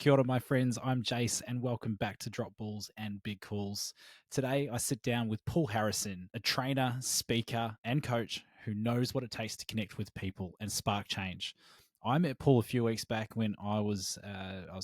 Kia ora, my friends. I'm Jace, and welcome back to Drop Balls and Big Calls. Today, I sit down with Paul Harrison, a trainer, speaker, and coach who knows what it takes to connect with people and spark change. I met Paul a few weeks back when I was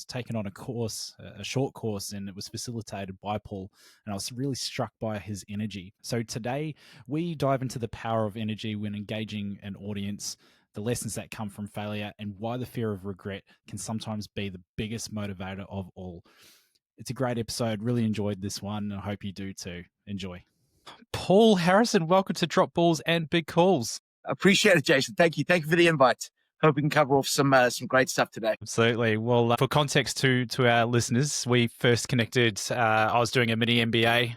taking on a course, a short course, and it was facilitated by Paul, and I was really struck by his energy. So today, we dive into the power of energy when engaging an audience, the lessons that come from failure, and why the fear of regret can sometimes be the biggest motivator of all. It's a great episode. Really enjoyed this one, and I hope you do too. Enjoy. Paul Harrison, welcome to Drop Balls and Big Calls. Appreciate it, Jason. Thank you. Thank you for the invite. Hope we can cover off some great stuff today. Absolutely. Well, for context to our listeners, we first connected. I was doing a mini MBA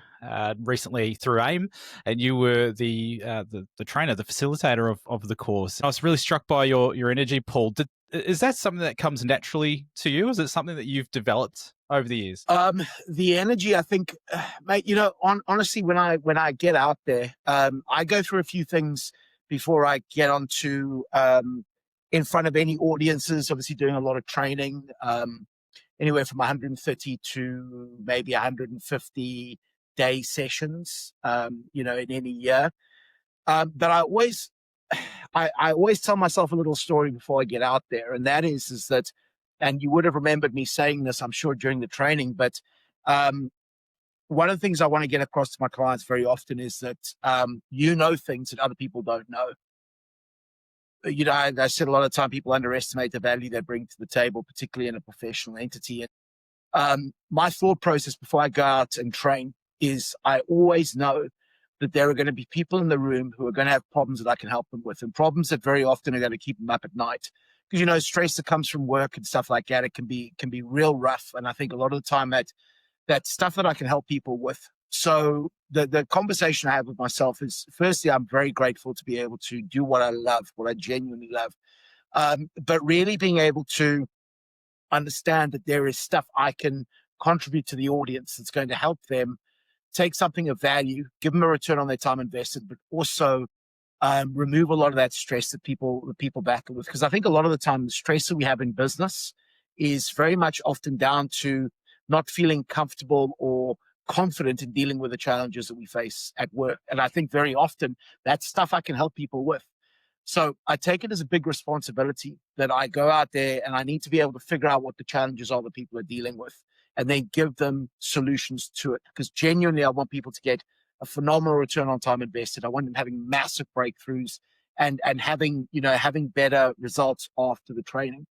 recently through AIM, and you were the trainer, the facilitator of the course. I was really struck by your energy, Paul. Is that something that comes naturally to you? Is it something that you've developed over the years? The energy, I think, mate. Honestly, when I get out there, I go through a few things before I get onto in front of any audiences. Obviously, doing a lot of training, anywhere from 130 to maybe 150-day sessions. In any year. But I always tell myself a little story before I get out there, and that is that, and you would have remembered me saying this, I'm sure, during the training, but one of the things I want to get across to my clients very often is that things that other people don't know. I said a lot of time people underestimate the value they bring to the table, particularly in a professional entity. And my thought process before I go out and train is I always know that there are going to be people in the room who are going to have problems that I can help them with, and problems that very often are going to keep them up at night. Because, stress that comes from work and stuff like that, it can be real rough. And I think a lot of the time that stuff that I can help people with. So the conversation I have with myself is, firstly, I'm very grateful to be able to do what I love, what I genuinely love. But really being able to understand that there is stuff I can contribute to the audience that's going to help them take something of value, give them a return on their time invested, but also remove a lot of that stress that people battle with. Because I think a lot of the time the stress that we have in business is very much often down to not feeling comfortable or confident in dealing with the challenges that we face at work. And I think very often that's stuff I can help people with. So I take it as a big responsibility that I go out there and I need to be able to figure out what the challenges are that people are dealing with, and then give them solutions to it. Because genuinely, I want people to get a phenomenal return on time invested. I want them having massive breakthroughs and having better results after the training.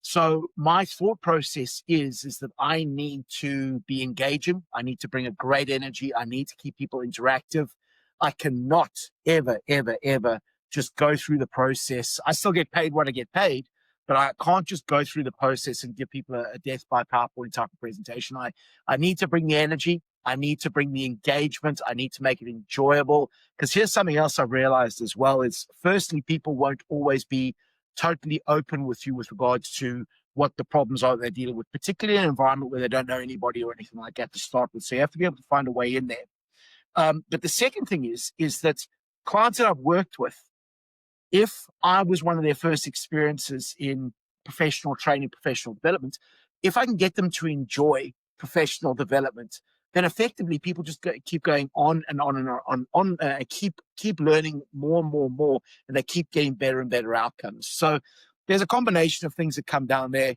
So my thought process is that I need to be engaging. I need to bring a great energy. I need to keep people interactive. I cannot ever, ever, ever just go through the process. I still get paid what I get paid, but I can't just go through the process and give people a death by PowerPoint type of presentation. I need to bring the energy. I need to bring the engagement. I need to make it enjoyable. Because here's something else I've realized as well is, firstly, people won't always be totally open with you with regards to what the problems are they're dealing with, particularly in an environment where they don't know anybody or anything like that to start with. So you have to be able to find a way in there. But the second thing is that clients that I've worked with, if I was one of their first experiences in professional training, professional development, if I can get them to enjoy professional development, then effectively people just keep going on and on and on, keep learning more and more and more, and they keep getting better and better outcomes. So there's a combination of things that come down there.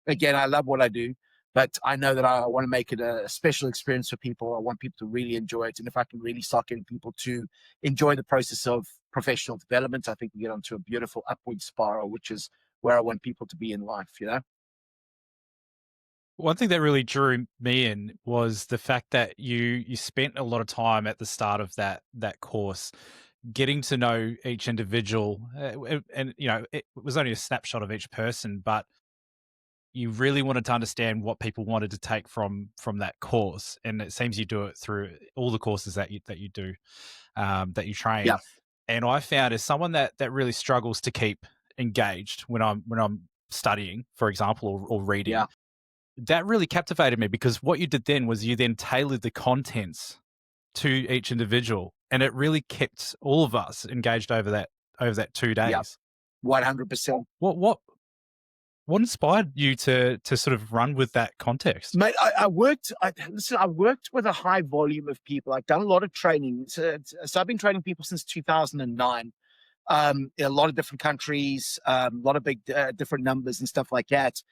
Again, I love what I do, but I know that I want to make it a special experience for people. I want people to really enjoy it. And if I can really start getting people to enjoy the process of professional development, I think we get onto a beautiful upward spiral, which is where I want people to be in life. One thing that really drew me in was the fact that you spent a lot of time at the start of that course getting to know each individual, and it was only a snapshot of each person, but you really wanted to understand what people wanted to take from that course, and it seems you do it through all the courses that you do, that you train. Yeah. And I found, as someone that really struggles to keep engaged when I'm studying, for example, or reading, Yeah. that really captivated me, because what you did then was you then tailored the contents to each individual, and it really kept all of us engaged over that 2 days. Yeah. 100%. What What inspired you to sort of run with that context? Mate, listen, I worked with a high volume of people. I've done a lot of training. So I've been training people since 2009. In a lot of different countries, a lot of big different numbers and stuff like that.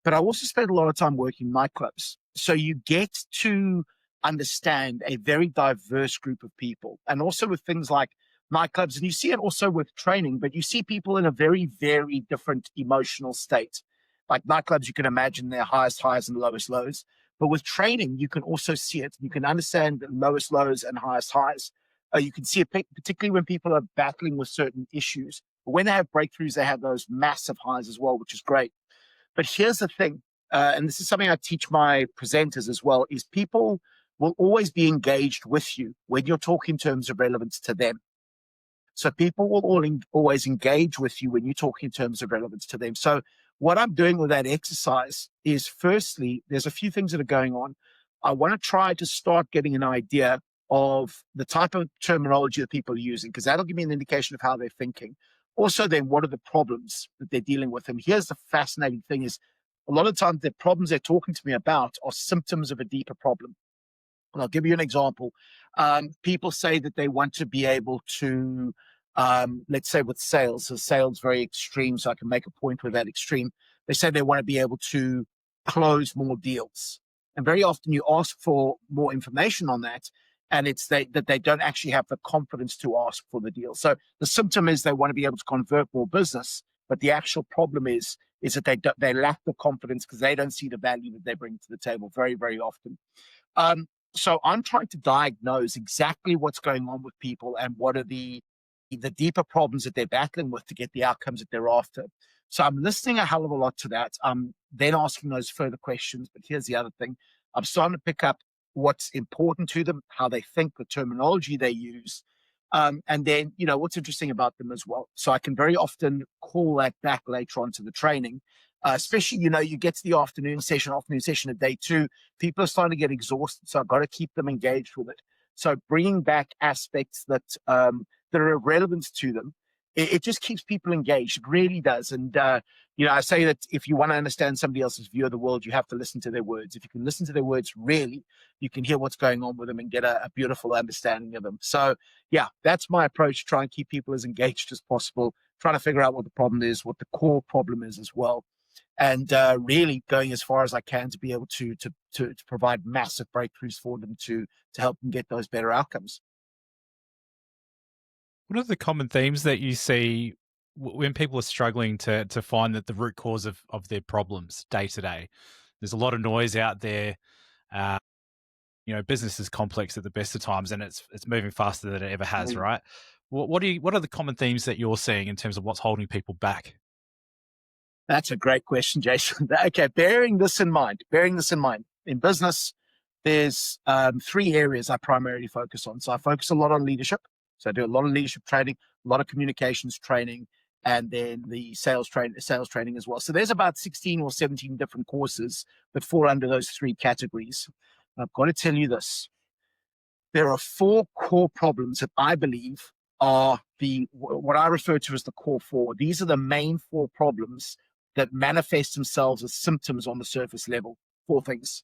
But I also spent a lot of time working nightclubs. So you get to understand a very diverse group of people. And also with things like nightclubs, and you see it also with training, but you see people in a very, very different emotional state. Like nightclubs, you can imagine their highest highs and lowest lows. But with training, you can also see it. You can understand the lowest lows and highest highs. You can see it particularly when people are battling with certain issues. But when they have breakthroughs, they have those massive highs as well, which is great. But here's the thing, and this is something I teach my presenters as well, is people will always be engaged with you when you're talking in terms of relevance to them. So people will always engage with you when you talk in terms of relevance to them. So what I'm doing with that exercise is, firstly, there's a few things that are going on. I want to try to start getting an idea of the type of terminology that people are using, because that'll give me an indication of how they're thinking. Also, then, what are the problems that they're dealing with? And here's the fascinating thing is, a lot of times the problems they're talking to me about are symptoms of a deeper problem. And I'll give you an example. People say that they want to be able to, let's say with sales, so sales very extreme, so I can make a point with that extreme. They say they want to be able to close more deals. And very often you ask for more information on that, and it's that they don't actually have the confidence to ask for the deal. So the symptom is they want to be able to convert more business, but the actual problem is that they lack the confidence because they don't see the value that they bring to the table very, very often. Um, so I'm trying to diagnose exactly what's going on with people and what are the deeper problems that they're battling with to get the outcomes that they're after. So I'm listening a hell of a lot to that. I'm then asking those further questions. But here's the other thing. I'm starting to pick up what's important to them, how they think, the terminology they use. And then, what's interesting about them as well. So I can very often call that back later on to the training. Especially, you get to the afternoon session of day two, people are starting to get exhausted. So I've got to keep them engaged with it. So bringing back aspects that are of relevance to them, it just keeps people engaged. It really does. And, I say that if you want to understand somebody else's view of the world, you have to listen to their words. If you can listen to their words, really, you can hear what's going on with them and get a beautiful understanding of them. So, yeah, that's my approach. Try and keep people as engaged as possible, trying to figure out what the problem is, what the core problem is as well. And really going as far as I can to be able to provide massive breakthroughs for them to help them get those better outcomes. What are the common themes that you see when people are struggling to find that the root cause of their problems day to day? There's a lot of noise out there. Uh, business is complex at the best of times, and it's moving faster than it ever has. Right? What are the common themes that you're seeing in terms of what's holding people back? That's a great question, Jason. Okay, bearing this in mind, in business, there's three areas I primarily focus on. So I focus a lot on leadership. So I do a lot of leadership training, a lot of communications training, and then the sales training as well. So there's about 16 or 17 different courses that fall under those three categories. I've got to tell you this. There are four core problems that I believe are what I refer to as the core four. These are the main four problems that manifest themselves as symptoms on the surface level. Four things.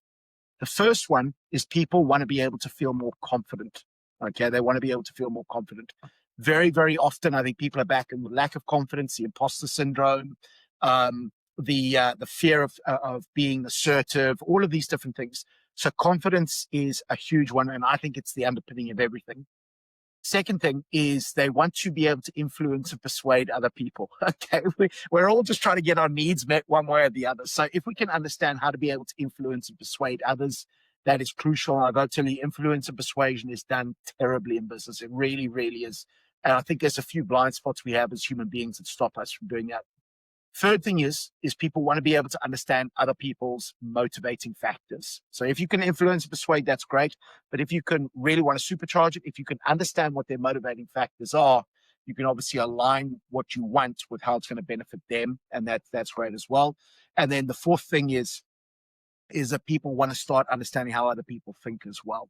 The first one is people want to be able to feel more confident. Okay, they want to be able to feel more confident. Very, very often, I think people are battling with lack of confidence, the imposter syndrome, the fear of being assertive, all of these different things. So confidence is a huge one, and I think it's the underpinning of everything. Second thing is they want to be able to influence and persuade other people. Okay, we're all just trying to get our needs met one way or the other. So if we can understand how to be able to influence and persuade others, that is crucial. And I got to tell you, influence and persuasion is done terribly in business. It really, really is. And I think there's a few blind spots we have as human beings that stop us from doing that. Third thing is people want to be able to understand other people's motivating factors. So if you can influence and persuade, that's great. But if you can really want to supercharge it, if you can understand what their motivating factors are, you can obviously align what you want with how it's going to benefit them. And that's great as well. And then the fourth thing is that people want to start understanding how other people think as well.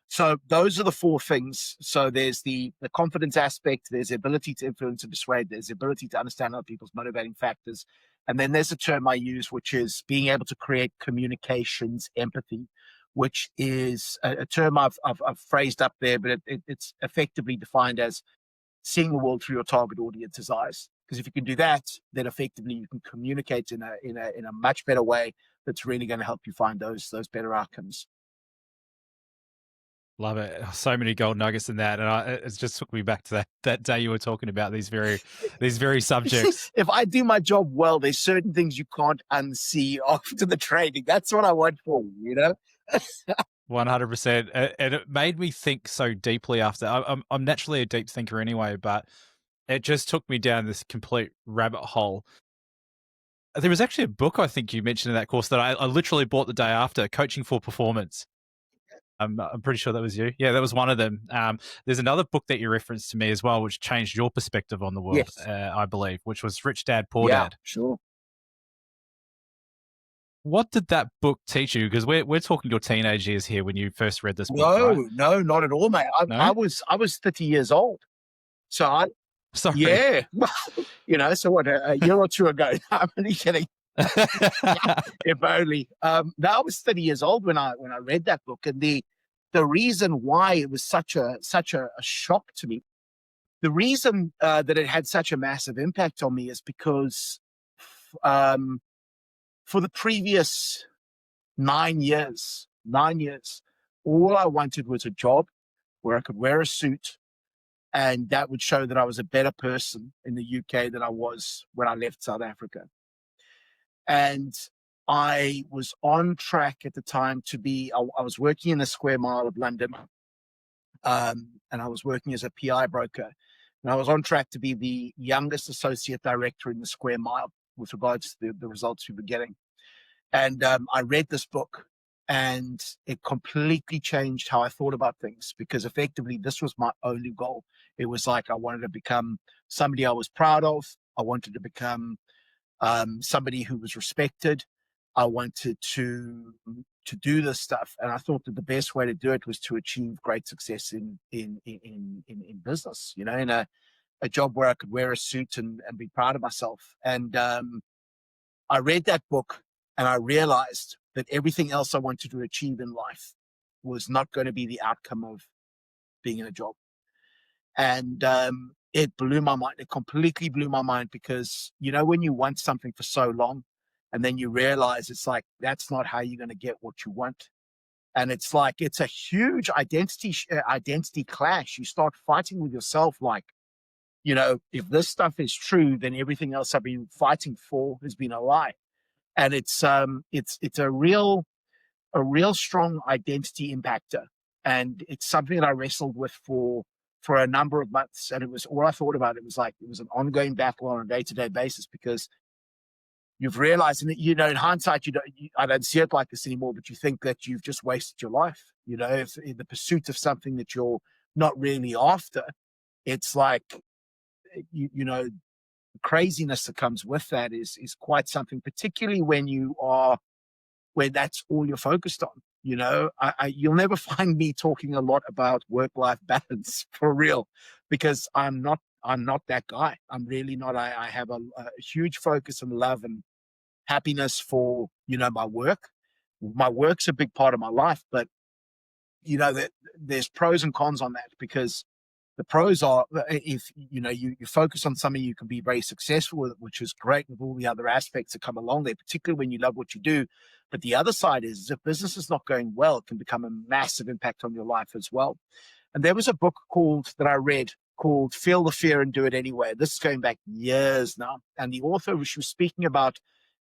So those are the four things. So there's the confidence aspect, there's the ability to influence and persuade, there's the ability to understand other people's motivating factors, And then there's a term I use, which is being able to create communications empathy, which is a term I've phrased up there, but it's effectively defined as seeing the world through your target audience's eyes. Because if you can do that, then effectively you can communicate in a much better way that's really going to help you find those better outcomes. Love it. So many gold nuggets in that, and it just took me back to that day you were talking about these very subjects. If I do my job well, there's certain things you can't unsee after the training. That's what I want for you, you know. 100%, and it made me think so deeply after. I'm naturally a deep thinker anyway, but it just took me down this complete rabbit hole. There was actually a book I think you mentioned in that course that I literally bought the day after, Coaching for Performance. I'm pretty sure that was you. Yeah, that was one of them. There's another book that you referenced to me as well, which changed your perspective on the world, Yes. I believe, which was Rich Dad, Poor Yeah, Dad. sure. What did that book teach you? Because we're talking your teenage years here when you first read this book, right? No, not at all, mate. No? I was 30 years old. So Sorry. yeah, you know, so what, a year or two ago, I'm only kidding. If only. No, I was 30 years old when I read that book, and the reason why it was such a shock to me, the reason that it had such a massive impact on me is because for the previous 9 years, all I wanted was a job where I could wear a suit, and that would show that I was a better person in the UK than I was when I left South Africa. And I was on track at the time to be, I was working in the square mile of London, and I was working as a PI broker. And I was on track to be the youngest associate director in the square mile with regards to the results we were getting. And I read this book, and it completely changed how I thought about things, because effectively this was my only goal. It was like I wanted to become somebody I was proud of. I wanted to become somebody who was respected. I wanted to do this stuff, and I thought that the best way to do it was to achieve great success in business. You know, in a job where I could wear a suit and be proud of myself. And I read that book, and I realized that everything else I wanted to achieve in life was not going to be the outcome of being in a job. And it blew my mind. It completely blew my mind, because, you know, when you want something for so long and then you realize it's like, that's not how you're going to get what you want. And it's like, it's a huge identity clash. You start fighting with yourself. Like, you know, if this stuff is true, then everything else I've been fighting for has been a lie. And it's a real strong identity impactor. And it's something that I wrestled with for a number of months. And it was all I thought about. It was like, it was an ongoing battle on a day-to-day basis, because you've realized, and you know, in hindsight, I don't see it like this anymore, but you think that you've just wasted your life. You know, if in the pursuit of something that you're not really after, it's like, you know, the craziness that comes with that is quite something, particularly when that's all you're focused on. You know, you'll never find me talking a lot about work-life balance, for real, because I'm not that guy. I'm really not. I have a huge focus and love and happiness for, you know, my work. My work's a big part of my life, but, you know, there's pros and cons on that, because the pros are, if, you know, you focus on something you can be very successful with, which is great, with all the other aspects that come along there, particularly when you love what you do. But the other side is, if business is not going well, it can become a massive impact on your life as well. And there was a book that I read called Feel the Fear and Do It Anyway. This is going back years now. And the author, she was speaking about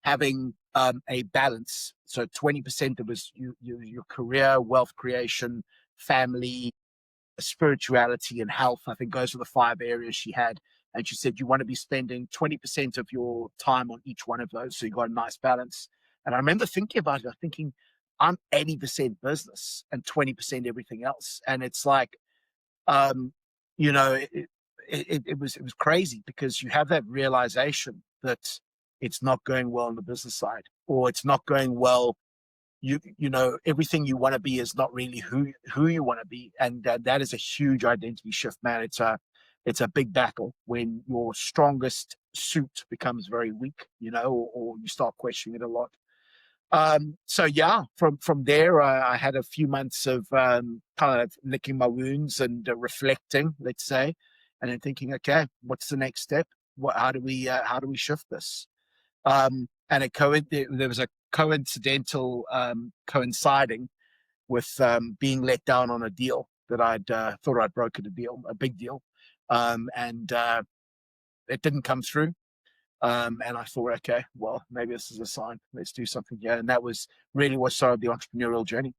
having a balance. So 20% of was your career, wealth creation, family, spirituality, and health. I think those were the 5 areas she had. And she said you want to be spending 20% of your time on each one of those, so you got a nice balance. And I remember thinking about it, thinking, I'm 80% business and 20% everything else. And it's like, you know, it was crazy, because you have that realization that it's not going well on the business side, or it's not going well. You know, everything you want to be is not really who you want to be. And that is a huge identity shift, man. it's a big battle when your strongest suit becomes very weak, or you start questioning it a lot. So yeah, from there, I had a few months of kind of licking my wounds and reflecting, let's say, and then thinking, okay, what's the next step? How do we shift this? And there was a coincidental coinciding with being let down on a deal that I'd thought I'd brokered a big deal, and it didn't come through. And I thought, okay, well, maybe this is a sign. Let's do something here. And that was really what started the entrepreneurial journey.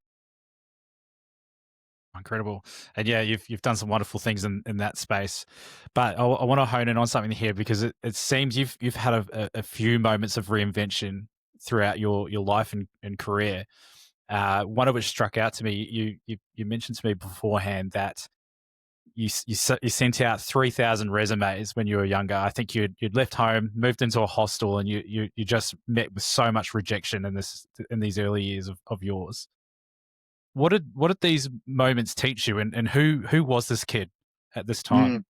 Incredible. And yeah, you've done some wonderful things in that space. But I want to hone in on something here because it seems you've had a few moments of reinvention throughout your life and career. One of which struck out to me. You mentioned to me beforehand that you sent out 3,000 resumes when you were younger. I think you'd left home, moved into a hostel, and you just met with so much rejection in these early years of yours. What did these moments teach you, and who was this kid at this time?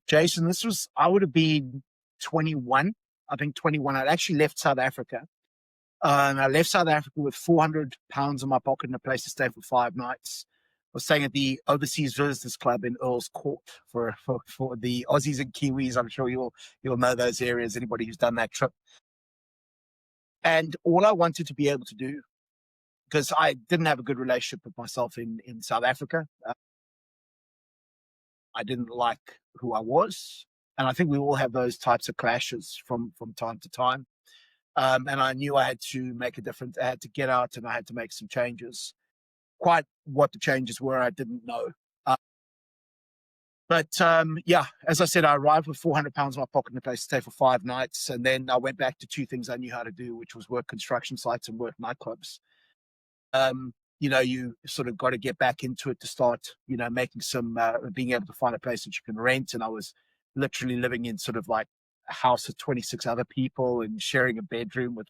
Jason, I would have been 21. I think 21. I'd actually left South Africa. And I left South Africa with 400 pounds in my pocket and a place to stay for 5 nights. I was staying at the Overseas Visitors Club in Earl's Court for the Aussies and Kiwis. I'm sure you'll know those areas, anybody who's done that trip. And all I wanted to be able to do, because I didn't have a good relationship with myself in South Africa. I didn't like who I was. And I think we all have those types of clashes from time to time. And I knew I had to make a difference. I had to get out and I had to make some changes. Quite what the changes were, I didn't know. But yeah, as I said, I arrived with 400 pounds in my pocket and a place to stay for 5 nights. And then I went back to 2 things I knew how to do, which was work construction sites and work nightclubs. You sort of got to get back into it to start, making some, being able to find a place that you can rent. And I was literally living in sort of like a house with 26 other people and sharing a bedroom with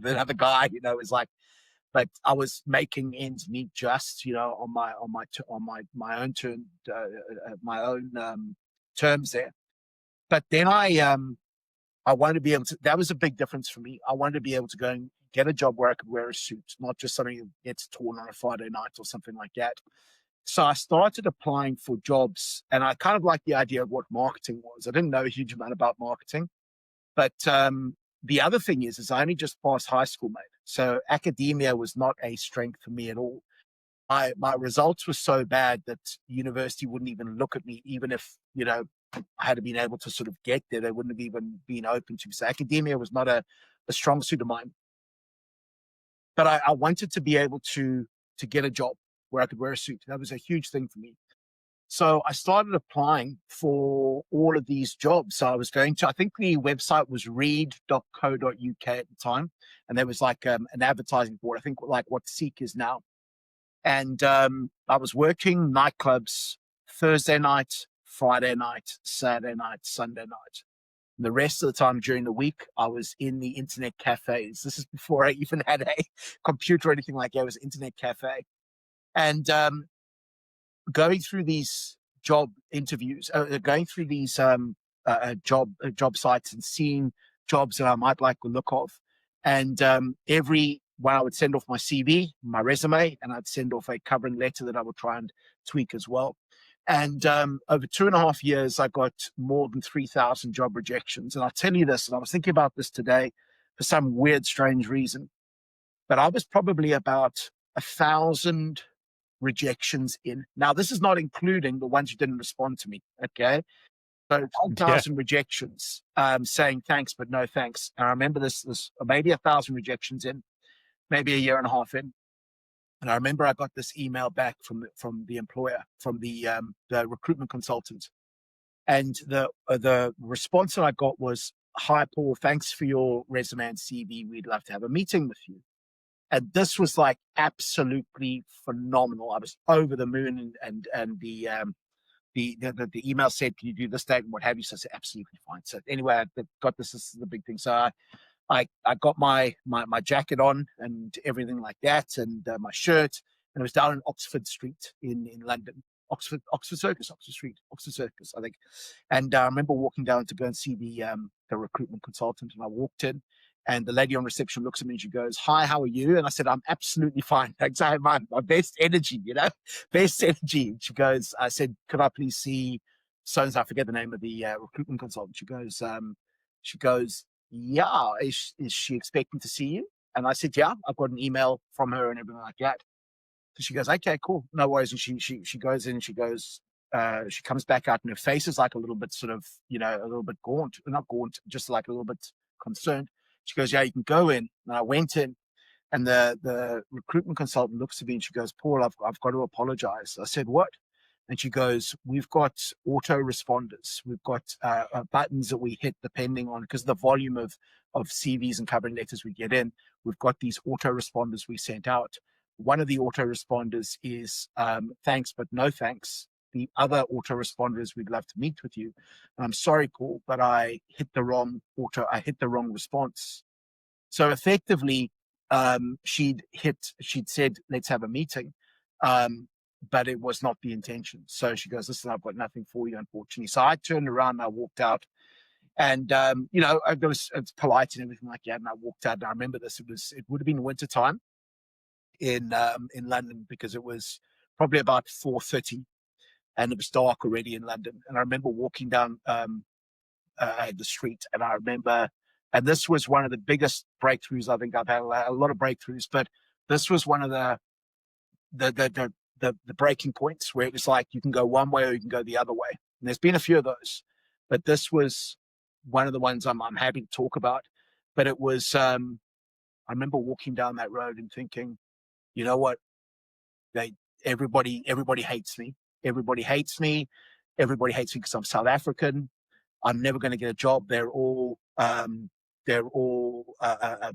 another guy. It was like, but I was making ends meet just, on my own turn, my own terms there. But then I wanted to be able to. That was a big difference for me. I wanted to be able to go and get a job where I could wear a suit, not just something that gets torn on a Friday night or something like that. So I started applying for jobs, and I kind of liked the idea of what marketing was. I didn't know a huge amount about marketing, but the other thing is I only just passed high school, mate. So academia was not a strength for me at all. My results were so bad that university wouldn't even look at me, even if I had been able to sort of get there. They wouldn't have even been open to me. So academia was not a strong suit of mine. But I wanted to be able to get a job where I could wear a suit. That was a huge thing for me. So I started applying for all of these jobs. So I was I think the website was read.co.uk at the time. And there was like an advertising board, I think like what Seek is now. And I was working nightclubs Thursday night, Friday night, Saturday night, Sunday night. And the rest of the time during the week, I was in the internet cafes. This is before I even had a computer or anything like that. It was internet cafe. And going through these job interviews, going through these job sites and seeing jobs that I might like the look of. And when I would send off my CV, my resume, and I'd send off a covering letter that I would try and tweak as well. And over 2.5 years, I got more than 3,000 job rejections. And I'll tell you this, and I was thinking about this today for some weird, strange reason, but I was probably about 1,000 rejections in. Now, this is not including the ones who didn't respond to me, okay? So 1,000 rejections saying thanks, but no thanks. And I remember this maybe 1,000 rejections in, maybe a year and a half in. And I remember I got this email back from the employer, from the recruitment consultant. And the response that I got was, "Hi, Paul, thanks for your resume and CV. We'd love to have a meeting with you." And this was like absolutely phenomenal. I was over the moon, and the email said, "Can you do this date and what have you?" So I said, "Absolutely fine." So anyway, I got this. This is the big thing. So I got my jacket on and everything like that, and my shirt, and it was down in Oxford Street in London. Oxford Circus, Oxford Street, Oxford Circus, I think. And I remember walking down to go and see the recruitment consultant, and I walked in, and the lady on reception looks at me and she goes, "Hi, how are you?" And I said, "I'm absolutely fine. Thanks. I have my best energy, best energy." And she goes, I said, "Could I please see so and so?" I forget the name of the recruitment consultant. She goes, "Yeah, is she expecting to see you?" And I said, "Yeah, I've got an email from her and everything like that." So she goes, "Okay, cool, no worries." And she goes in, she comes back out, and her face is like a little bit sort of, a little bit gaunt, not gaunt, just like a little bit concerned. She goes, "Yeah, you can go in." And I went in, and the recruitment consultant looks at me and she goes, "Paul, I've got to apologize." I said, "What?" And she goes, "We've got autoresponders. We've got buttons that we hit depending on, because the volume of CVs and covering letters we get in, we've got these autoresponders we sent out. One of the autoresponders is thanks, but no thanks. The other autoresponder is, we'd love to meet with you. And I'm sorry, Paul, but I hit the wrong response." So effectively, she'd said, "Let's have a meeting." But it was not the intention. So she goes, "Listen, I've got nothing for you, unfortunately." So I turned around and I walked out. And it's polite and everything like that. And I walked out. And I remember this. It would have been winter time in London, because it was probably about 4:30, and it was dark already in London. And I remember walking down the street, and I remember, and this was one of the biggest breakthroughs. I think I've had a lot of breakthroughs, but this was one of the breaking points where it was like, you can go one way or you can go the other way. And there's been a few of those, but this was one of the ones I'm happy to talk about. But it was, I remember walking down that road and thinking, you know what? Everybody hates me. Everybody hates me. Everybody hates me because I'm South African. I'm never going to get a job. They're all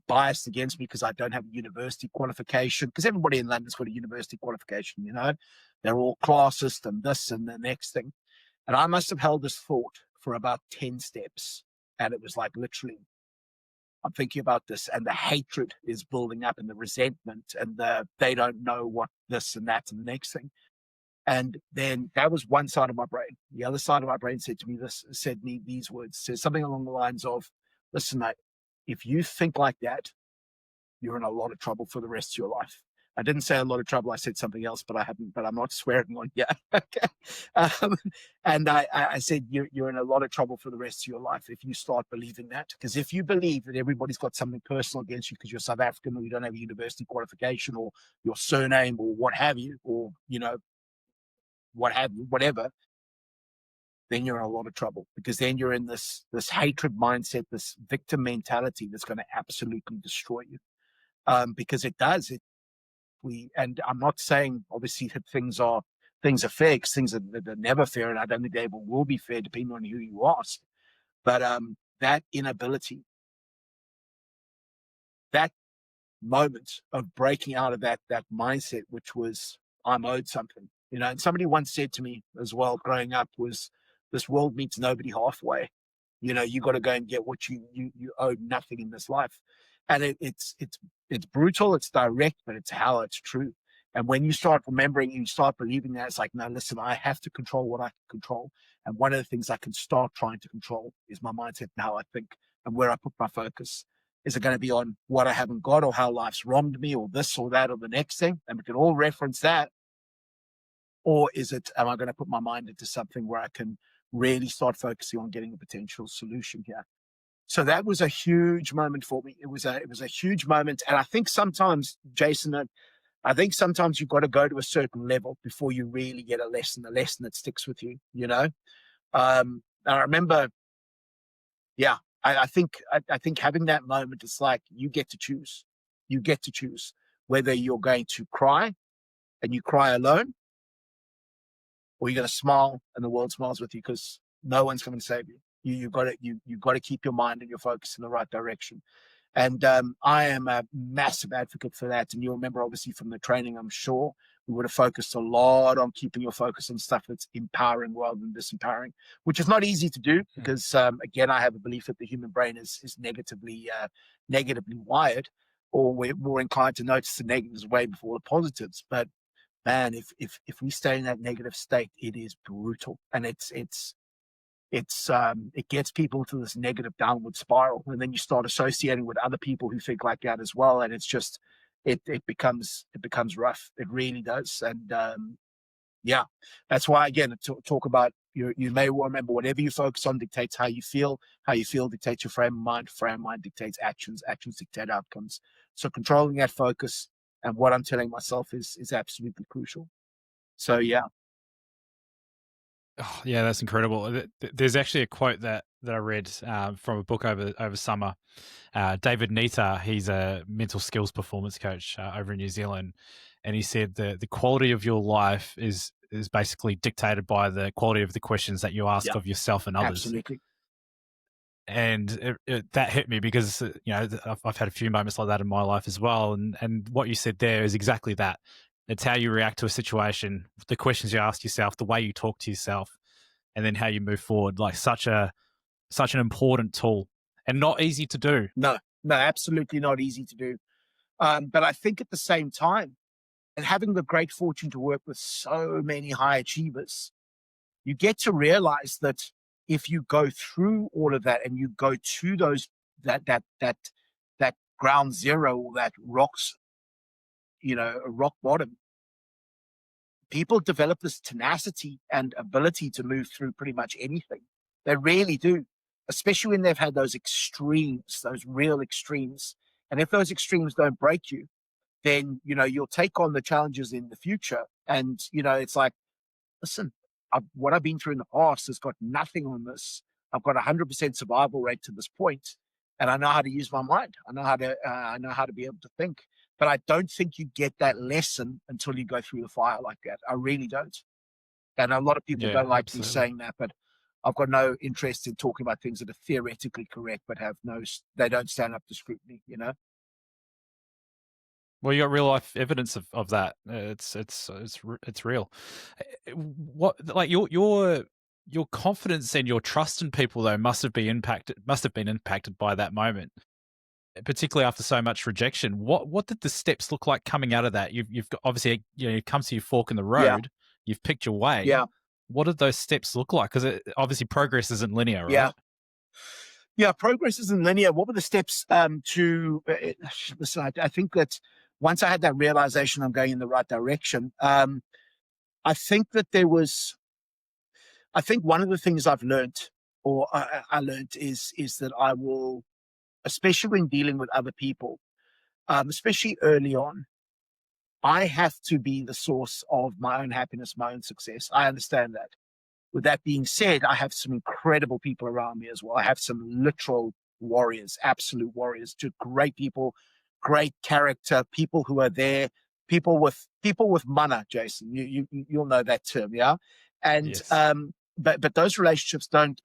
biased against me because I don't have a university qualification. Because everybody in London's got a university qualification, They're all classist and this and the next thing. And I must have held this thought for about 10 steps. And it was like, literally, I'm thinking about this, and the hatred is building up, and the resentment, and they don't know what this and that and the next thing. And then that was one side of my brain. The other side of my brain said me these words, says something along the lines of, "Listen, mate, if you think like that, you're in a lot of trouble for the rest of your life." I didn't say a lot of trouble. I said something else, but I'm not swearing on here. Okay. And I said, you're in a lot of trouble for the rest of your life if you start believing that. Because if you believe that everybody's got something personal against you because you're South African, or you don't have a university qualification, or your surname, or what have you, or, whatever, then you're in a lot of trouble, because then you're in this hatred mindset, this victim mentality that's going to absolutely destroy you. Because it does. And I'm not saying obviously that things are fair, because things are never fair, and I don't think they ever will be fair, depending on who you ask. But that inability, that moment of breaking out of that mindset, which was, I'm owed something, And somebody once said to me as well, growing up, was, "This world meets nobody halfway. You got to go and get what you owe nothing in this life." And it's brutal, it's direct, but it's how it's true. And when you start remembering, you start believing that, it's like, no, listen, I have to control what I can control. And one of the things I can start trying to control is my mindset and how I think and where I put my focus. Is it going to be on what I haven't got, or how life's wronged me, or this or that or the next thing? And we can all reference that. Or am I going to put my mind into something where I can really start focusing on getting a potential solution here? So that was a huge moment for me. It was a huge moment. And I think sometimes, Jason, I think sometimes you've got to go to a certain level before you really get a lesson that sticks with you, And I remember, yeah, I think having that moment, it's like, you get to choose. You get to choose whether you're going to cry, and you cry alone, or you're going to smile and the world smiles with you, because no one's going to save you. You've got to keep your mind and your focus in the right direction. And I am a massive advocate for that. And you'll remember, obviously, from the training, I'm sure, we would have focused a lot on keeping your focus on stuff that's empowering rather than disempowering, which is not easy to do, because, again, I have a belief that the human brain is negatively wired, or we're more inclined to notice the negatives way before the positives. But man, if we stay in that negative state, it is brutal, and it gets people to this negative downward spiral, and then you start associating with other people who think like that as well, and it's just it becomes rough. It really does, and yeah, that's why again talk about you may remember whatever you focus on dictates how you feel. How you feel dictates your frame of mind. Frame of mind dictates actions. Actions dictate outcomes. So controlling that focus and what I'm telling myself is absolutely crucial. So yeah, Oh, yeah, that's incredible. There's actually a quote that I read from a book over summer. David Nita, he's a mental skills performance coach over in New Zealand, and he said the quality of your life is basically dictated by the quality of the questions that you ask yeah, of yourself and others. absolutely. And that hit me because I've had a few moments like that in my life as well. And what you said there is exactly that. It's how you react to a situation, the questions you ask yourself, the way you talk to yourself, and then how you move forward. Like such an important tool, and not easy to do. No, no, absolutely not easy to do. But I think at the same time, and having the great fortune to work with so many high achievers, you get to realize that if you go through all of that and you go to those that ground zero or that rock bottom, people develop this tenacity and ability to move through pretty much anything. They really do, especially when they've had those extremes, those real extremes. And if those extremes don't break you, then you'll take on the challenges in the future. And it's like, listen, what I've been through in the past has got nothing on this. I've got 100% survival rate to this point, and I know how to use my mind. I know how to be able to think. But I don't think you get that lesson until you go through the fire like that. I really don't. And a lot of people Yeah, don't like me absolutely. saying that, but I've got no interest in talking about things that are theoretically correct, but they don't stand up to scrutiny. Well, you got real life evidence of that. It's real. What like your confidence and your trust in people though must have been impacted by that moment, particularly after so much rejection. What did the steps look like coming out of that? You've got, obviously you've come to your fork in the Yeah, road. You've picked your way. yeah, What did those steps look like? Because obviously progress isn't linear, yeah. right? Yeah, progress isn't linear. What were the steps to listen? I think that once I had that realization I'm going in the right direction, I think that I think one of the things I've learned or I learned is that I will, especially when dealing with other people, especially early on, I have to be the source of my own happiness, my own success. I understand that. With that being said, I have some incredible people around me as well. I have some literal warriors, absolute warriors, just great people, great character, people who are there, people with mana, Jason. You'll know that term, yeah. And Yes. but those relationships don't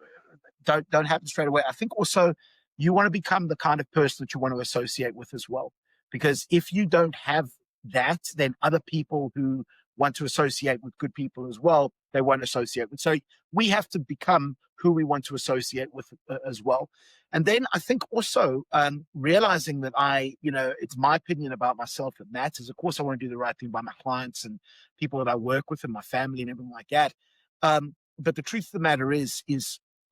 happen straight away. I think also you want to become the kind of person that you want to associate with as well, because if you don't have that, then other people who want to associate with good people as well, they won't associate with. So we have to become who we want to associate with as well. And then I think also realizing that it's my opinion about myself that matters. Of course, I want to do the right thing by my clients and people that I work with and my family and everything like that. But the truth of the matter is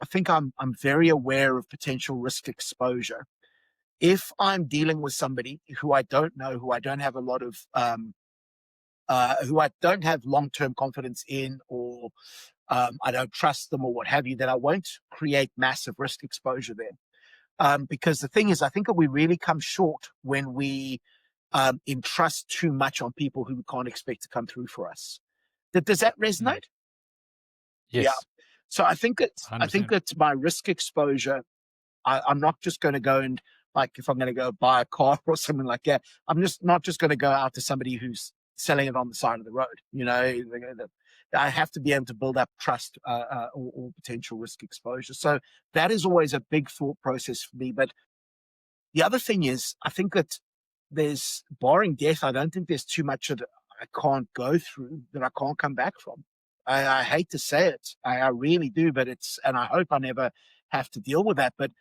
I think I'm very aware of potential risk exposure. If I'm dealing with somebody who I don't know, who I don't have a lot of who I don't have long term confidence in, or I don't trust them, or what have you, then I won't create massive risk exposure there. Because the thing is, I think that we really come short when we entrust too much on people who we can't expect to come through for us. Does that Mm. resonate? Yeah. Yes. So I think 100%. that my risk exposure, I'm not just going to go and, like, if I'm going to go buy a car or something like that, I'm just not just going to go out to somebody who's selling it on the side of the road. I have to be able to build up trust or potential risk exposure. So that is always a big thought process for me. But the other thing is, I think that there's, barring death, I don't think there's too much that I can't go through that I can't come back from. I hate to say it, I really do, but and I hope I never have to deal with that. But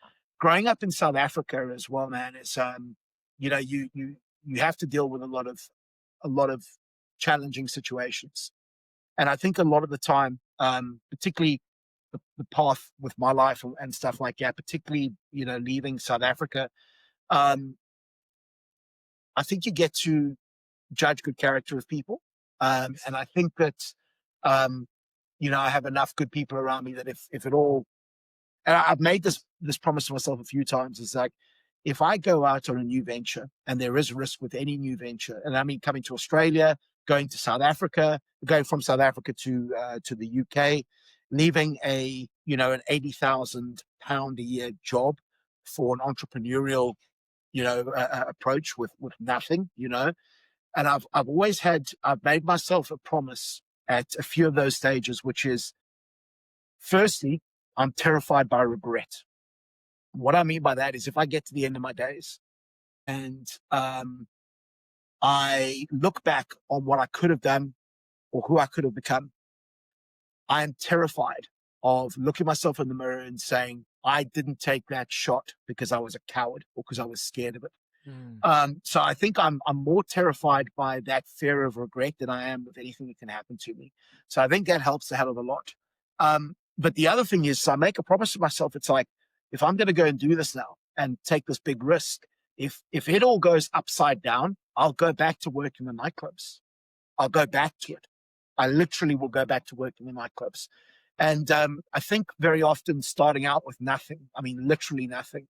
growing up in South Africa as well, man, it's you have to deal with a lot of challenging situations. And I think a lot of the time, particularly the path with my life and stuff like that, particularly, leaving South Africa, um, I think you get to judge good character of people. And I think that, um, I have enough good people around me that if it all, and I've made this promise to myself a few times, is like, if I go out on a new venture, and there is risk with any new venture, and I mean coming to Australia, going to South Africa, going from South Africa to the UK, leaving an £80,000 a year job for an entrepreneurial approach with nothing, and I've made myself a promise at a few of those stages, which is, firstly, I'm terrified by regret. What I mean by that is, if I get to the end of my days and I look back on what I could have done or who I could have become, I am terrified of looking myself in the mirror and saying, I didn't take that shot because I was a coward or because I was scared of it. Mm. So I think I'm more terrified by that fear of regret than I am with anything that can happen to me. So I think that helps a hell of a lot. But the other thing is, so I make a promise to myself. It's like, if I'm going to go and do this now and take this big risk, if it all goes upside down, I'll go back to work in the nightclubs. I'll go back to it. I literally will go back to work in the nightclubs. And I think very often starting out with nothing, I mean, literally nothing,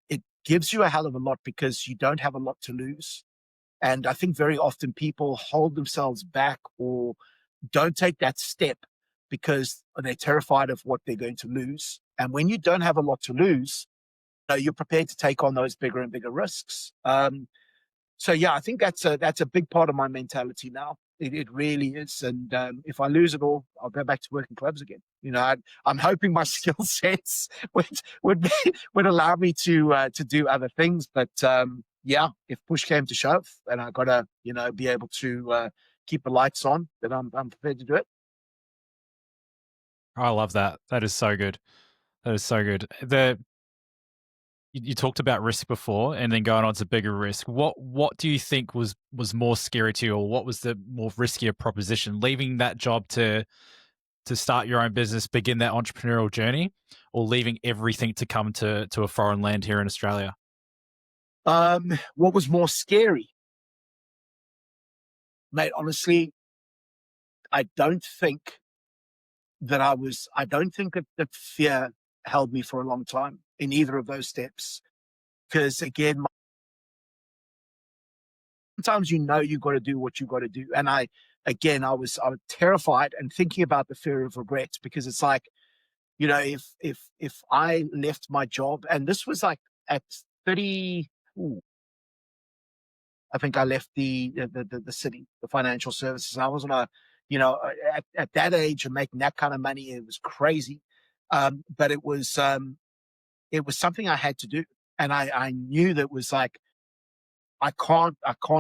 it gives you a hell of a lot because you don't have a lot to lose. And I think very often people hold themselves back or don't take that step because they're terrified of what they're going to lose. And when you don't have a lot to lose, you're prepared to take on those bigger and bigger risks. So yeah, I think that's a big part of my mentality now. It really is. And if I lose it all, I'll go back to working clubs again. I'm hoping my skill sets would allow me to do other things. But yeah, if push came to shove, and I gotta be able to keep the lights on, then I'm prepared to do it. I love that. That is so good. That is so good. You talked about risk before, and then going on to bigger risk. What do you think was more scary to you, or what was the more riskier proposition? Leaving that job to start your own business, begin that entrepreneurial journey, or leaving everything to come to a foreign land here in Australia? What was more scary, mate? Honestly, I don't think I don't think that fear held me for a long time in either of those steps. Because again, sometimes you got to do what you got to do. And I was terrified and thinking about the fear of regret, because it's like, if I left my job, and this was like at 30, I think I left the city, the financial services. I was on at that age and making that kind of money, it was crazy. But it was something I had to do. And I knew that was like, I can't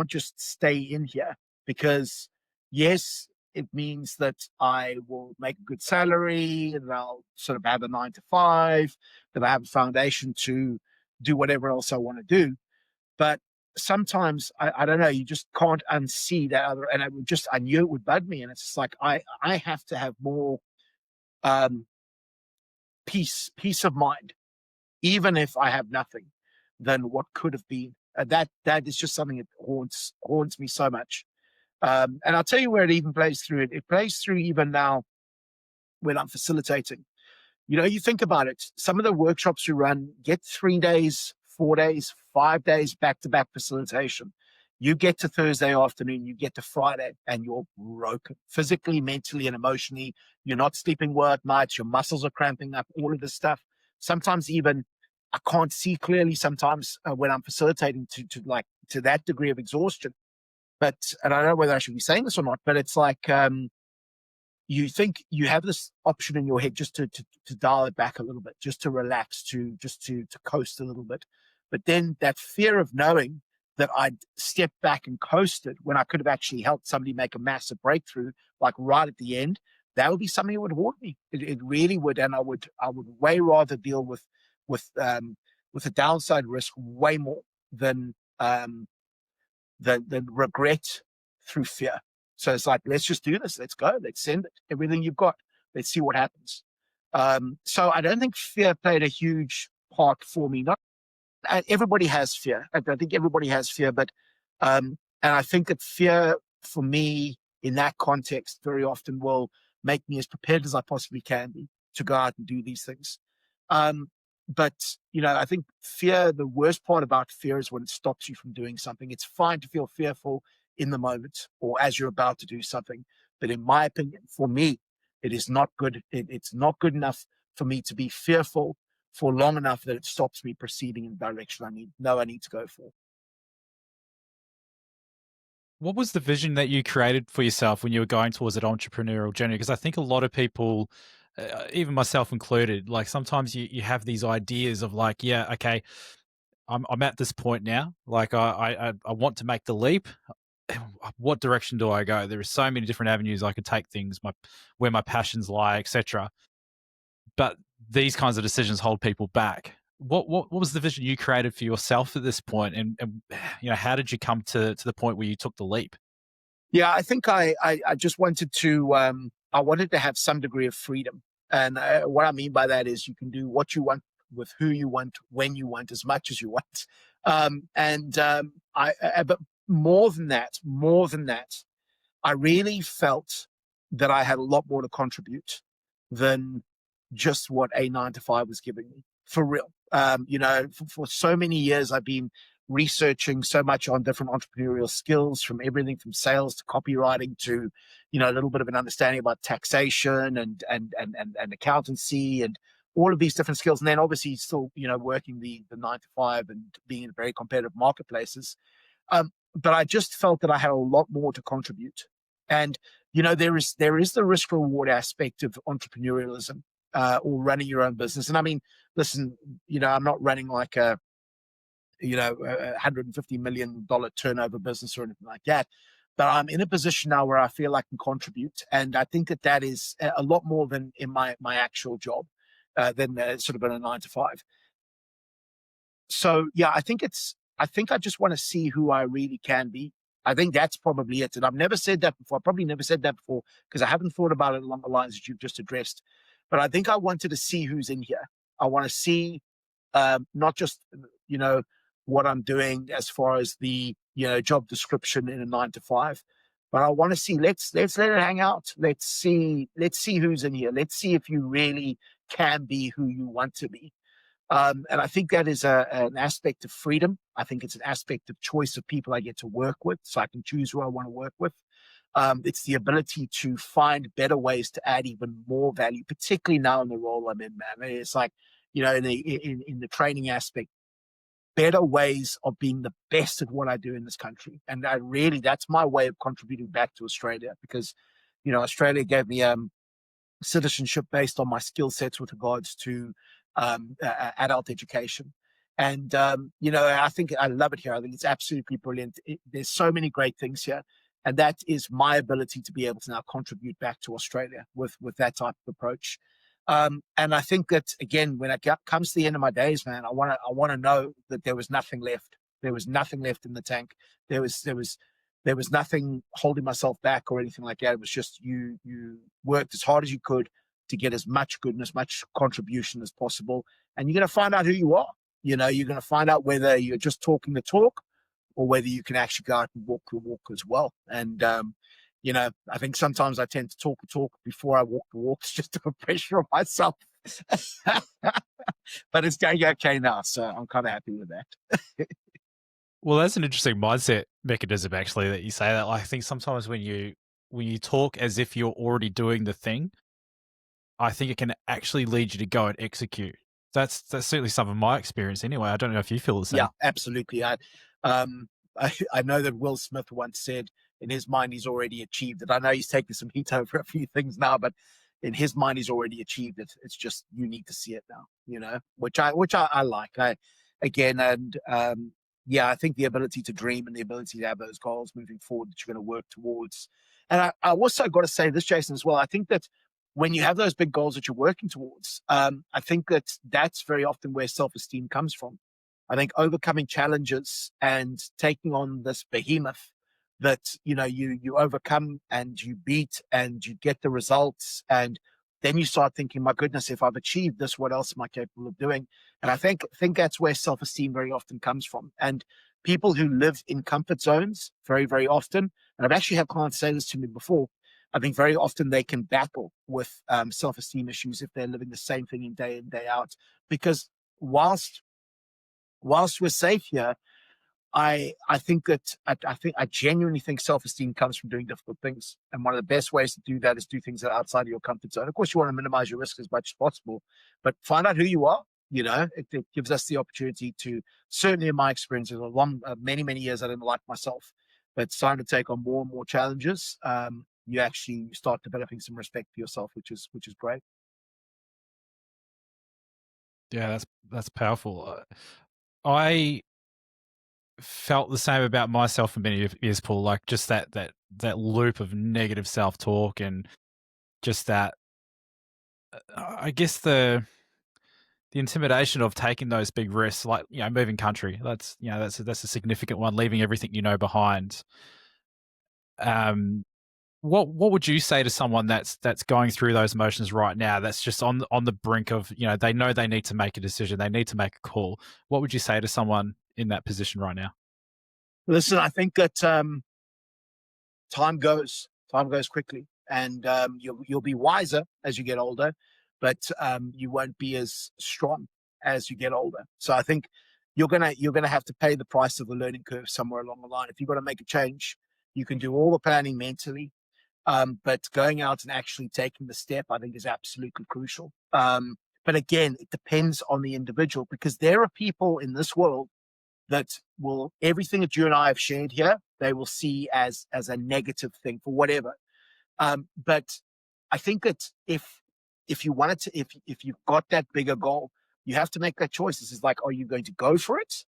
just stay in here, because yes, it means that I will make a good salary and I'll sort of have a 9 to 5, that I have a foundation to do whatever else I want to do. But sometimes I don't know, you just can't unsee that other, and I knew it would bug me. And it's just like, I have to have more um, peace of mind, even if I have nothing, than what could have been. That is just something that haunts me so much. And I'll tell you where it even plays through. It plays through even now when I'm facilitating. You think about it. Some of the workshops we run get 3 days, 4 days, 5 days back to back facilitation. You get to Thursday afternoon, you get to Friday, and you're broken physically, mentally, and emotionally. You're not sleeping well at night. Your muscles are cramping up. All of this stuff. Sometimes even I can't see clearly. Sometimes when I'm facilitating to that degree of exhaustion. But, and I don't know whether I should be saying this or not, but it's like, you think you have this option in your head just to dial it back a little bit, just to relax, to coast a little bit. But then that fear of knowing that I'd stepped back and coasted when I could have actually helped somebody make a massive breakthrough, like right at the end, that would be something that would haunt me. It really would. And I would way rather deal with the downside risk way more than regret, through fear. So it's like, let's just do this. Let's go. Let's send it. Everything you've got. Let's see what happens. So I don't think fear played a huge part for me. Not everybody has fear. I think everybody has fear, but and I think that fear for me in that context very often will make me as prepared as I possibly can be to go out and do these things. Um, but I think fear. The worst part about fear is when it stops you from doing something. It's fine to feel fearful in the moment or as you're about to do something, but in my opinion, for me, it is not good. It's not good enough for me to be fearful for long enough that it stops me proceeding in the direction I need to go for. What was the vision that you created for yourself when you were going towards that entrepreneurial journey? Because I think a lot of people, even myself included, like sometimes you have these ideas of like, yeah, okay, I'm at this point now. Like I want to make the leap. What direction do I go? There are so many different avenues I could take things, where my passions lie, etc. But these kinds of decisions hold people back. What was the vision you created for yourself at this point, and how did you come to the point where you took the leap? Yeah, I think I just wanted to I wanted to have some degree of freedom, and what I mean by that is you can do what you want with who you want, when you want, as much as you want, but more than that, I really felt that I had a lot more to contribute than just what a 9 to 5 was giving me, for real. For so many years, I've been researching so much on different entrepreneurial skills, from everything from sales to copywriting to, a little bit of an understanding about taxation and accountancy and all of these different skills. And then obviously still, working the 9 to 5 and being in very competitive marketplaces. But I just felt that I had a lot more to contribute. And there is the risk reward aspect of entrepreneurialism, or running your own business. And I mean, listen, I'm not running like a $150 million turnover business or anything like that. But I'm in a position now where I feel I can contribute, and I think that is a lot more than in my actual job, than sort of in a 9 to 5. So yeah, I think I just want to see who I really can be. I think that's probably it. And I've never said that before. I probably never said that before because I haven't thought about it along the lines that you've just addressed. But I think I wanted to see who's in here. I want to see, not just, you know, what I'm doing as far as the, job description in a 9 to 5, but I want to see, let's let it hang out. Let's see who's in here. Let's see if you really can be who you want to be. And I think that is an aspect of freedom. I think it's an aspect of choice of people I get to work with, so I can choose who I want to work with. It's the ability to find better ways to add even more value, particularly now in the role I'm in, man. I mean, it's like, in the training aspect, better ways of being the best at what I do in this country. And that's my way of contributing back to Australia, because, Australia gave me citizenship based on my skill sets with regards to adult education. And, I think I love it here. I think it's absolutely brilliant. There's so many great things here. And that is my ability to be able to now contribute back to Australia with that type of approach. And I think that, again, when it comes to the end of my days, man, I want to know that there was nothing left. There was nothing left in the tank. There was nothing holding myself back or anything like that. It was just you worked as hard as you could to get as much good and as much contribution as possible. And you're going to find out who you are. You're going to find out whether you're just talking the talk or whether you can actually go out and walk the walk as well. And, I think sometimes I tend to talk the talk before I walk the walks just to put pressure on myself. But it's going okay now. So I'm kind of happy with that. Well, that's an interesting mindset mechanism, actually, that you say that. I think sometimes when you talk as if you're already doing the thing, I think it can actually lead you to go and execute. That's certainly some of my experience anyway. I don't know if you feel the same. Yeah, absolutely. Um, I know that Will Smith once said in his mind he's already achieved it. I know he's taking some heat over a few things now, but in his mind he's already achieved it. It's just you need to see it now, which I like. Again, and yeah, I think the ability to dream and the ability to have those goals moving forward that you're going to work towards. And I also got to say this, Jason, as well. I think that when you have those big goals that you're working towards, I think that that's very often where self-esteem comes from. I think overcoming challenges and taking on this behemoth that you overcome and you beat and you get the results, and then you start thinking, my goodness, if I've achieved this, what else am I capable of doing? And I think that's where self-esteem very often comes from. And people who live in comfort zones very, very often, and I've actually had clients say this to me before, I think very often they can battle with self-esteem issues if they're living the same thing in, day out. Because whilst we're safe here, I think that I genuinely think self-esteem comes from doing difficult things. And one of the best ways to do that is do things that are outside of your comfort zone. Of course, you want to minimize your risk as much as possible, but find out who you are. It gives us the opportunity to, certainly in my experiences, many, many years I didn't like myself, but starting to take on more and more challenges, you actually start developing some respect for yourself, which is great. Yeah, that's powerful. I felt the same about myself for many years, Paul. Like just that loop of negative self talk, and just that, I guess the intimidation of taking those big risks, like moving country. That's a significant one. Leaving everything behind. Um, what would you say to someone that's going through those emotions right now? That's just on the brink of they know they need to make a decision. They need to make a call. What would you say to someone in that position right now? Listen, I think that time goes quickly, and you'll be wiser as you get older, but you won't be as strong as you get older. So I think you're gonna have to pay the price of the learning curve somewhere along the line. If you've got to make a change, you can do all the planning mentally, but going out and actually taking the step, I think, is absolutely crucial. But again, it depends on the individual, because there are people in this world that will, everything that you and I have shared here, they will see as a negative thing for whatever. But I think that if you wanted to, if you've got that bigger goal, you have to make that choice. This is like, are you going to go for it,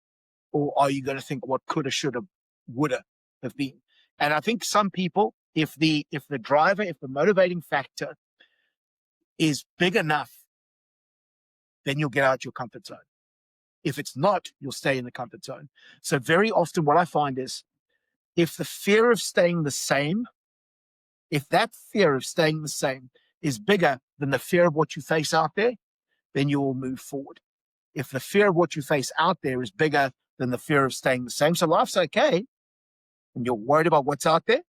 or are you going to think what coulda, shoulda, woulda have been? And I think some people, if the driver, if the motivating factor is big enough, then you'll get out your comfort zone. If it's not, you'll stay in the comfort zone. So very often what I find is, if the fear of staying the same, if that fear of staying the same is bigger than the fear of what you face out there, then you will move forward. If the fear of what you face out there is bigger than the fear of staying the same, so life's okay, and you're worried about what's out there,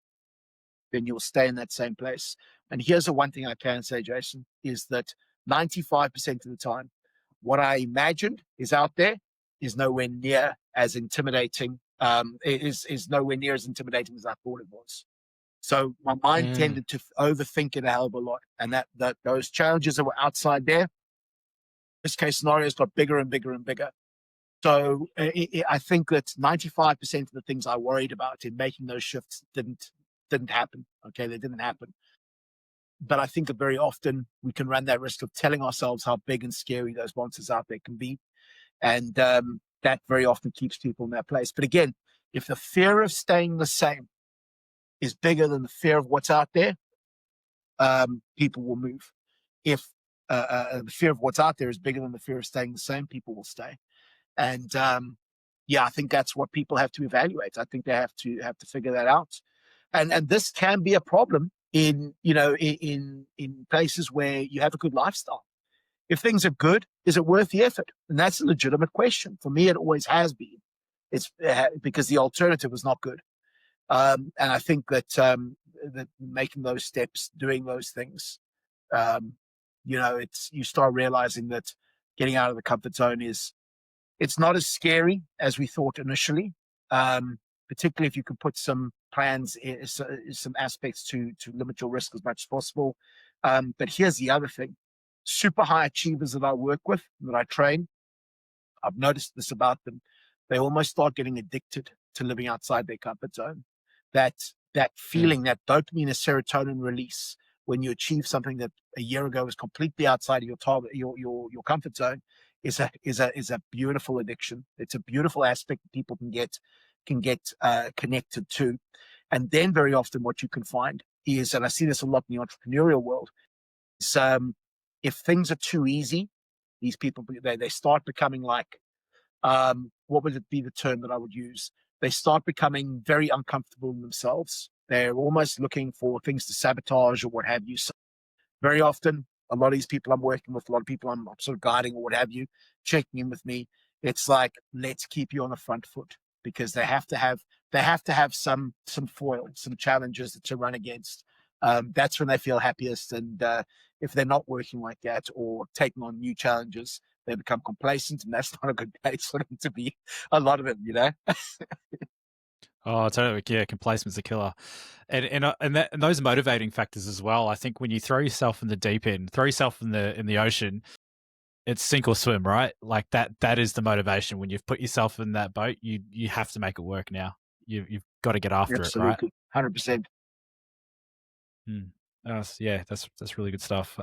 then you'll stay in that same place. And here's the one thing I can say, Jason, is that 95% of the time, what I imagined is out there is nowhere near as intimidating. Is nowhere near as intimidating as I thought it was. So my mind Mm. tended to overthink it a hell of a lot, and that those challenges that were outside there, this case scenarios got bigger and bigger and bigger. So I think that 95% of the things I worried about in making those shifts didn't happen. Okay, they didn't happen. But I think that very often we can run that risk of telling ourselves how big and scary those monsters out there can be, and that very often keeps people in their place. But again, if the fear of staying the same is bigger than the fear of what's out there, people will move. If the fear of what's out there is bigger than the fear of staying the same, people will stay. And yeah, I think that's what people have to evaluate. I think they have to figure that out. And this can be a problem in in places where you have a good lifestyle. If things are good, is it worth the effort? And that's a legitimate question. For me, it always has been. It's because the alternative was not good. And I think that making those steps, doing those things, um, it's, you start realizing that getting out of the comfort zone it's not as scary as we thought initially. Particularly if you can put some plans, some aspects to limit your risk as much as possible. But here's the other thing: super high achievers that I work with, that I train, I've noticed this about them. They almost start getting addicted to living outside their comfort zone. That that Mm. feeling, that dopamine and serotonin release when you achieve something that a year ago was completely outside of your target, your comfort zone, is a beautiful addiction. It's a beautiful aspect that people can get connected to. And then very often what you can find is, and I see this a lot in the entrepreneurial world, is if things are too easy, these people they start becoming like, what would it be the term that I would use? they start becoming very uncomfortable in themselves. They're almost looking for things to sabotage or what have you. So very often, a lot of these people I'm working with, a lot of people I'm sort of guiding or what have you, checking in with me, it's like, let's keep you on the front foot, because they have to have some foil, some challenges to run against. That's when they feel happiest. And if they're not working like that or taking on new challenges, they become complacent, and that's not a good place for them to be. A lot of them. Oh, totally. Yeah, complacement's a killer, and those motivating factors as well. I think when you throw yourself in the deep end, throw yourself in the ocean, it's sink or swim, right? Like that is the motivation. When you've put yourself in that boat, you have to make it work now. You've got to get after it, right? Absolutely, 100%. Mm. Yeah, that's really good stuff.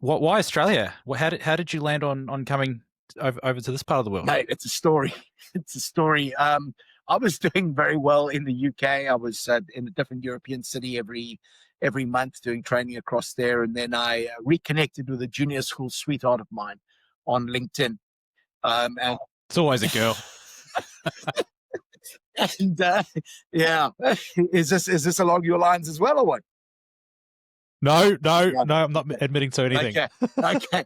Why Australia? How did you land on coming over to this part of the world? Mate, it's a story. It's a story. I was doing very well in the UK. I was in a different European city every month doing training across there, and then I reconnected with a junior school sweetheart of mine on LinkedIn. And It's always a girl. and yeah, is this along your lines as well, or what? No, no, Yeah. no. I'm not admitting to anything. Okay. Okay.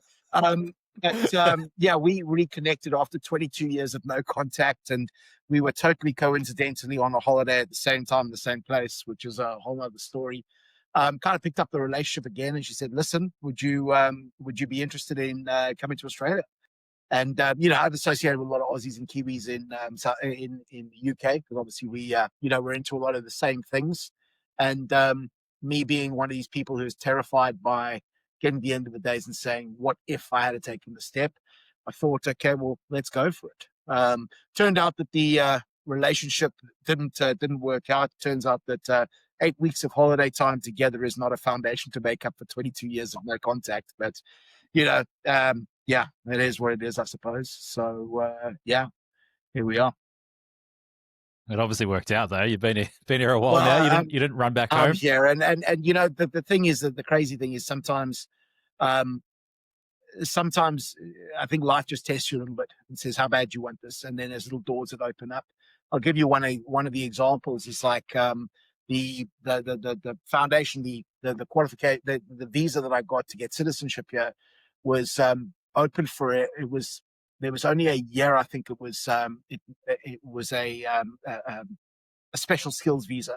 But yeah, we reconnected after 22 years of no contact, and we were totally coincidentally on a holiday at the same time, the same place, which is a whole other story. Kind of picked up the relationship again, and she said, "Listen, would you be interested in coming to Australia?" And I've associated with a lot of Aussies and Kiwis in the UK, because obviously we're into a lot of the same things. And me being one of these people who's terrified by getting to the end of the days and saying, "What if I had taken the step?" I thought, okay, well, let's go for it. Turned out that the relationship didn't work out. Turns out that 8 weeks of holiday time together is not a foundation to make up for 22 years of no contact. But yeah, it is what it is, I suppose. So yeah, here we are. It obviously worked out though. You've been here a while now. Well, You didn't run back home. yeah, and the thing is that the crazy thing is um, sometimes I think life just tests you a little bit and says, how bad you want this, and then there's little doors that open up. I'll give you one of the examples. Is like the foundation, the qualification, the visa that I got to get citizenship here was open for it. There was only a year. I think it was a special skills visa,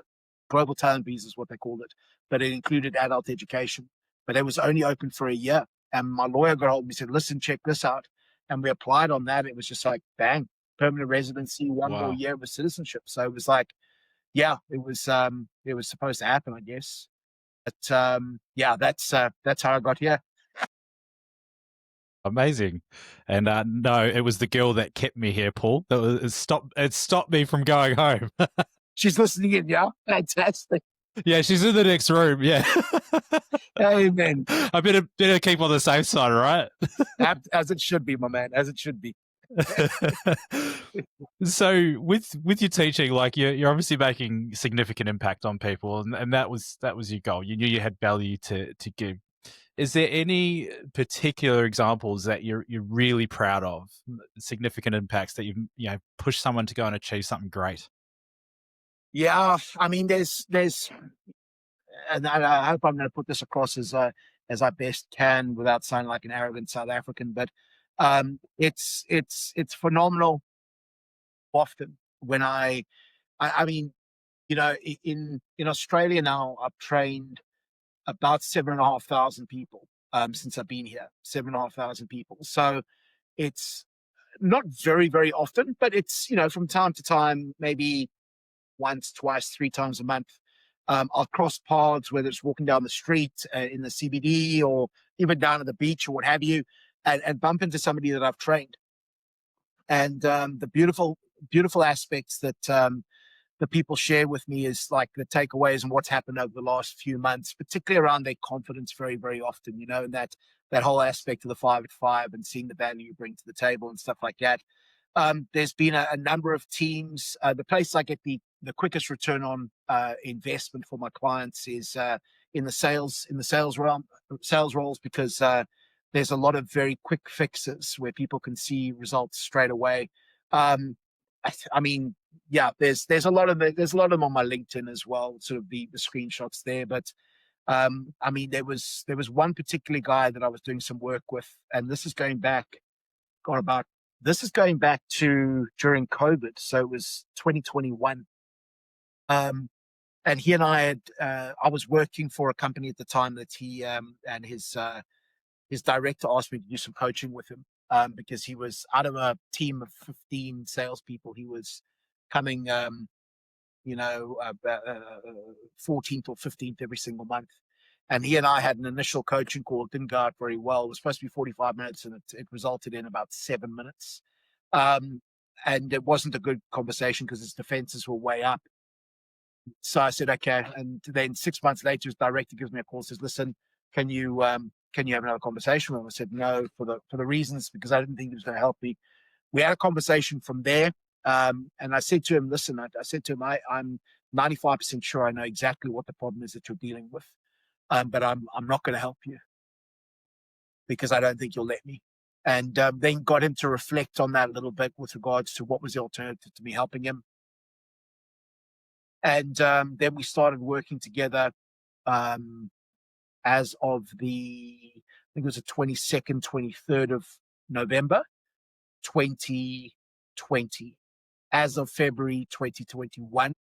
global talent visa is what they called it, but it included adult education. But it was only open for a year. And my lawyer got hold of me and said, "Listen, check this out." And we applied on that. It was just like, bang, permanent residency, one more Wow. year with citizenship. So it was like, yeah, it was supposed to happen, I guess. But yeah, that's how I got here. Amazing. And no, it was the girl that kept me here, Paul. It stopped me from going home. She's listening in, yeah? Fantastic. Yeah, she's in the next room. Yeah. Amen. I better keep on the safe side, right? As it should be, my man, as it should be. So with your teaching, like you're obviously making significant impact on people, and that was your goal. You knew you had value to give. Is there any particular examples that you're really proud of, significant impacts that you've pushed someone to go and achieve something great? Yeah, I mean, there's, and I hope I'm going to put this across as I best can without sounding like an arrogant South African, but it's phenomenal. Often when I mean, in Australia now, I've trained about 7,500 people since I've been here. 7,500 people. So it's not very, very often, but it's from time to time, maybe once, twice, three times a month. I'll cross paths, whether it's walking down the street in the CBD or even down at the beach or what have you, and bump into somebody that I've trained. And the beautiful aspects that the people share with me is like the takeaways and what's happened over the last few months, particularly around their confidence very, very often, and that whole aspect of the 5 at 5 and seeing the value you bring to the table and stuff like that. There's been a number of teams. The place I get the quickest return on investment for my clients is in the sales realm, sales roles, because there's a lot of very quick fixes where people can see results straight away. Um, I mean, yeah, there's a lot of them on my LinkedIn as well, sort of the screenshots there. But I mean, there was one particular guy that I was doing some work with, and this is going back, God, about this is going back to during COVID, so it was 2021. And he and I had, I was working for a company at the time that he and his director asked me to do some coaching with him, because he was out of a team of 15 salespeople. He was coming, 14th or 15th every single month. And he and I had an initial coaching call. It didn't go out very well. It was supposed to be 45 minutes, and it resulted in about 7 minutes. Um, and it wasn't a good conversation because his defenses were way up. So I said, okay. And then 6 months later, his director gives me a call, says, listen, can you have another conversation with him? I said, no, for the reasons, because I didn't think he was going to help me. We had a conversation from there. And I said to him, listen, I said to him, I'm 95% sure I know exactly what the problem is that you're dealing with. But I'm not going to help you because I don't think you'll let me. And then got him to reflect on that a little bit with regards to what was the alternative to me helping him. And then we started working together as of I think it was the 22nd, 23rd of November, 2020. As of February 2021,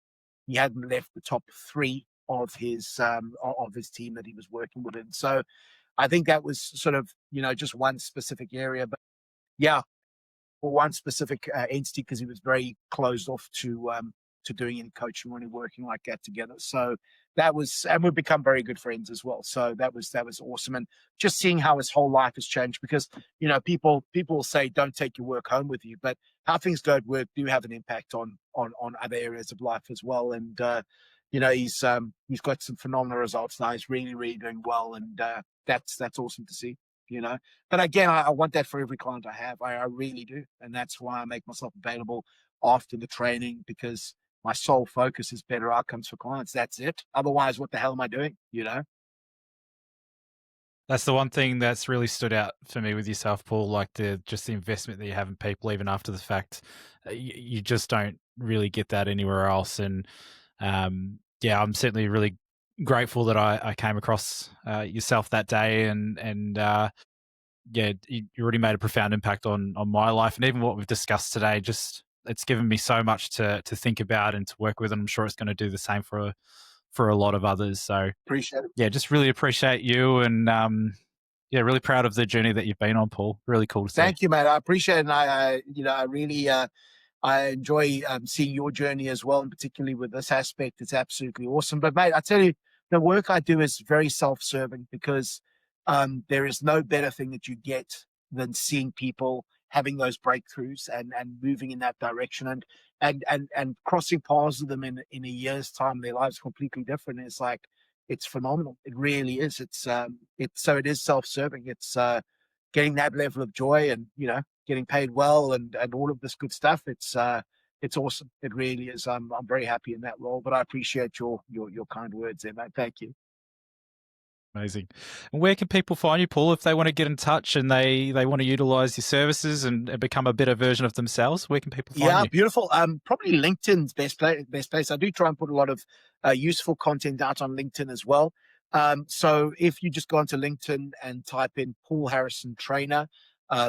he hadn't left the top three of his team that he was working within. So I think that was sort of, just one specific area. But yeah, for one specific entity, because he was very closed off to doing any coaching or any working like that together. So that was, and we've become very good friends as well. So that was awesome. And just seeing how his whole life has changed, because people will say don't take your work home with you, but how things go at work do have an impact on other areas of life as well. And he's got some phenomenal results now. He's really, really doing well, and that's awesome to see. But again, I want that for every client I have. I really do. And that's why I make myself available after the training, because my sole focus is better outcomes for clients. That's it. Otherwise, what the hell am I doing? That's the one thing that's really stood out for me with yourself, Paul, like the investment that you have in people, even after the fact. You just don't really get that anywhere else. And yeah, I'm certainly really grateful that I came across yourself that day, and yeah, you already made a profound impact on my life, and even what we've discussed today. Just it's given me so much to think about and to work with, and I'm sure it's going to do the same for a lot of others. So Appreciate it. yeah, just really appreciate you, and yeah, really proud of the journey that you've been on, Paul. Really cool to see. Thank you, mate. I appreciate it. And I really, I enjoy seeing your journey as well, and particularly with this aspect. It's absolutely awesome. But mate, I tell you, the work I do is very self-serving, because there is no better thing that you get than seeing people having those breakthroughs and moving in that direction, and crossing paths with them in a year's time. Their lives are completely different. It's like, it's phenomenal. It really is. So it is self-serving. It's getting that level of joy, and getting paid well, and all of this good stuff. It's awesome. It really is. I'm very happy in that role. But I appreciate your kind words there, mate. Thank you. Amazing. And where can people find you, Paul, if they want to get in touch and they want to utilize your services and become a better version of themselves? Where can people find you? Yeah, beautiful. Probably LinkedIn's best place. I do try and put a lot of useful content out on LinkedIn as well. So if you just go onto LinkedIn and type in Paul Harrison Trainer,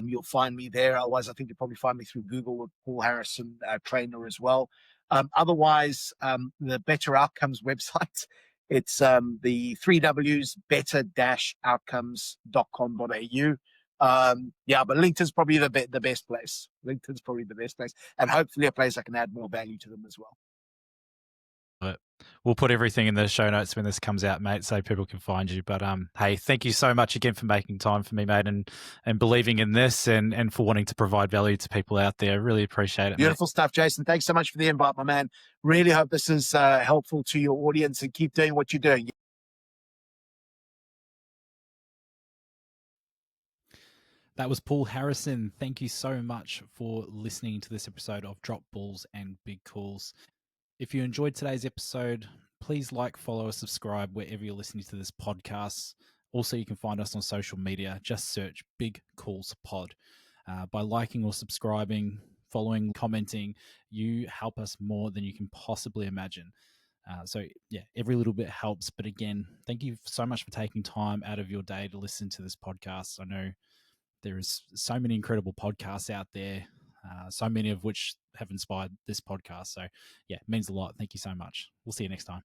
you'll find me there. Otherwise, I think you'll probably find me through Google with Paul Harrison Trainer as well. Otherwise, the Better Outcomes website, it's the 3Ws, better-outcomes.com.au. Yeah, but LinkedIn's probably the best place. LinkedIn's probably the best place, and hopefully a place I can add more value to them as well. But we'll put everything in the show notes when this comes out, mate, so people can find you. But hey, thank you so much again for making time for me, mate, and believing in this, and for wanting to provide value to people out there. Really appreciate it. Beautiful stuff, Jason. Thanks so much for the invite, my man. Really hope this is helpful to your audience, and keep doing what you're doing. That was Paul Harrison. Thank you so much for listening to this episode of Drop Balls and Big Calls. If you enjoyed today's episode, please like, follow, or subscribe wherever you're listening to this podcast. Also, you can find us on social media. Just search Big Calls Pod. By liking or subscribing, following, commenting. You help us more than you can possibly imagine. So yeah, every little bit helps. But again, thank you so much for taking time out of your day to listen to this podcast. I know there is so many incredible podcasts out there, so many of which have inspired this podcast. So yeah, it means a lot. Thank you so much. We'll see you next time.